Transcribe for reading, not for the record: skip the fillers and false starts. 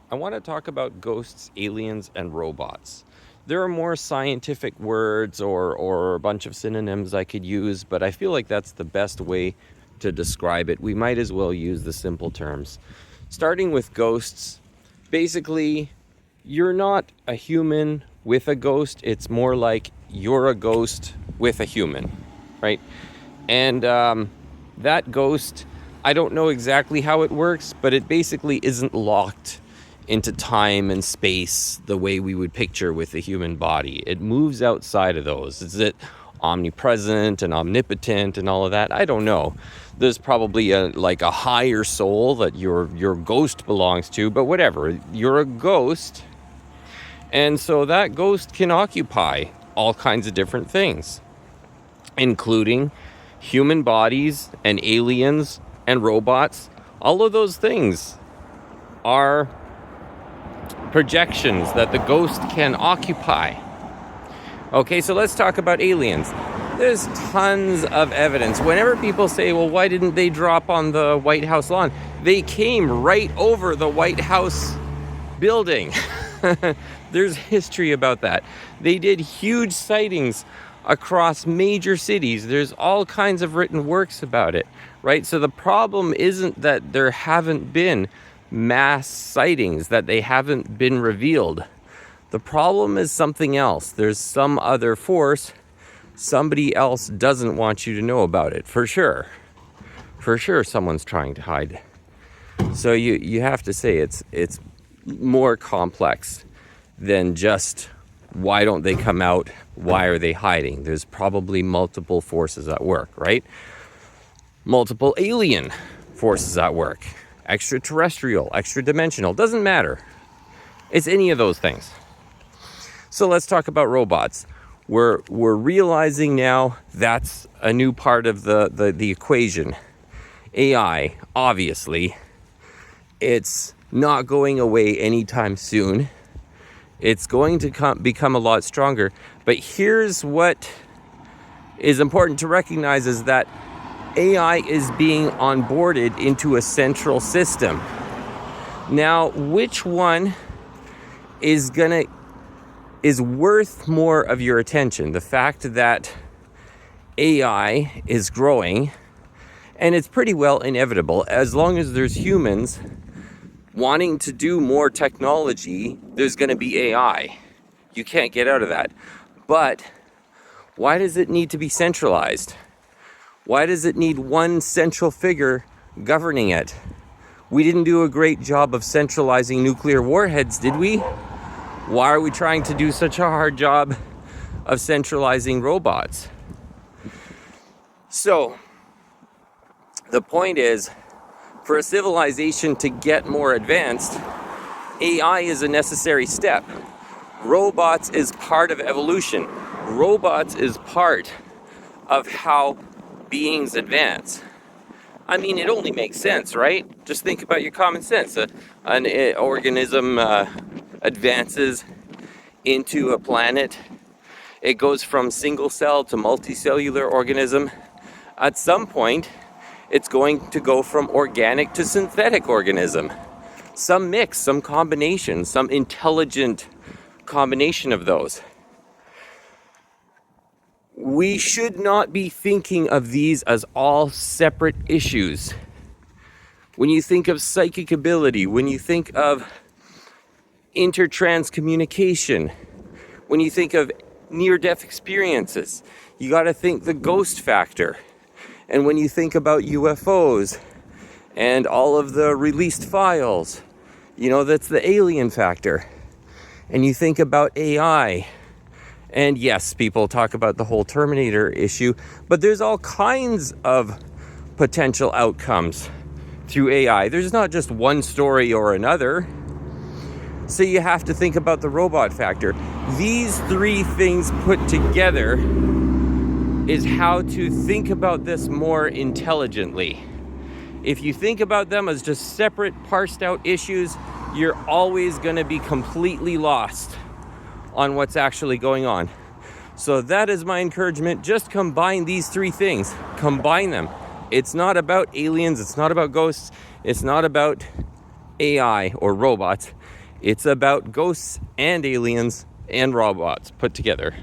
I want to talk about ghosts, aliens, and robots. There are more scientific words or a bunch of synonyms I could use, but I feel like that's the best way to describe it. We might as well use the simple terms. Starting with ghosts, basically, you're not a human with a ghost. It's more like you're a ghost with a human, right? And that ghost, I don't know exactly how it works, but it basically isn't locked into time and space the way we would picture with the human body. It moves outside of those. Is it omnipresent and omnipotent and all of that? I don't know. There's probably a higher soul that your ghost belongs to, but whatever. You're a ghost, and so that ghost can occupy all kinds of different things, including human bodies and aliens and robots. All of those things are projections that the ghost can occupy. Okay, so let's talk about aliens. There's tons of evidence. Whenever people say, well, why didn't they drop on the White House lawn? They came right over the White House building. There's history about that. They did huge sightings across major cities. There's all kinds of written works about it, right? So the problem isn't that there haven't been mass sightings, that they haven't been revealed. The problem is something else. There's some other force. Somebody else doesn't want you to know about it, for sure. For sure, someone's trying to hide. So you have to say it's more complex than just why don't they come out? Why are they hiding? There's probably multiple forces at work, right? Multiple alien forces at work. Extraterrestrial, extra-dimensional, doesn't matter. It's any of those things. So let's talk about robots. We're realizing now that's a new part of the equation. AI, obviously, it's not going away anytime soon. It's going to become a lot stronger. But here's what is important to recognize is that AI is being onboarded into a central system. Now, which one is worth more of your attention? The fact that AI is growing, and it's pretty well inevitable. As long as there's humans wanting to do more technology, there's going to be AI. You can't get out of that. But why does it need to be centralized? Why does it need one central figure governing it? We didn't do a great job of centralizing nuclear warheads, did we? Why are we trying to do such a hard job of centralizing robots? So, the point is, for a civilization to get more advanced, AI is a necessary step. Robots is part of evolution. Robots is part of how beings advance. I mean, it only makes sense, right? Just think about your common sense. An organism advances into a planet. It goes from single cell to multicellular organism. At some point, it's going to go from organic to synthetic organism. Some mix, some combination, some intelligent combination of those. We should not be thinking of these as all separate issues. When you think of psychic ability, when you think of intertrans communication, when you think of near-death experiences, you got to think the ghost factor. And when you think about UFOs and all of the released files, that's the alien factor. And you think about AI. And yes, people talk about the whole Terminator issue, but there's all kinds of potential outcomes through AI. There's not just one story or another. So you have to think about the robot factor. These three things put together is how to think about this more intelligently. If you think about them as just separate, parsed out issues, you're always going to be completely lost on what's actually going on. So that is my encouragement. Just combine these three things. Combine them. It's not about aliens. It's not about ghosts. It's not about AI or robots. It's about ghosts and aliens and robots put together.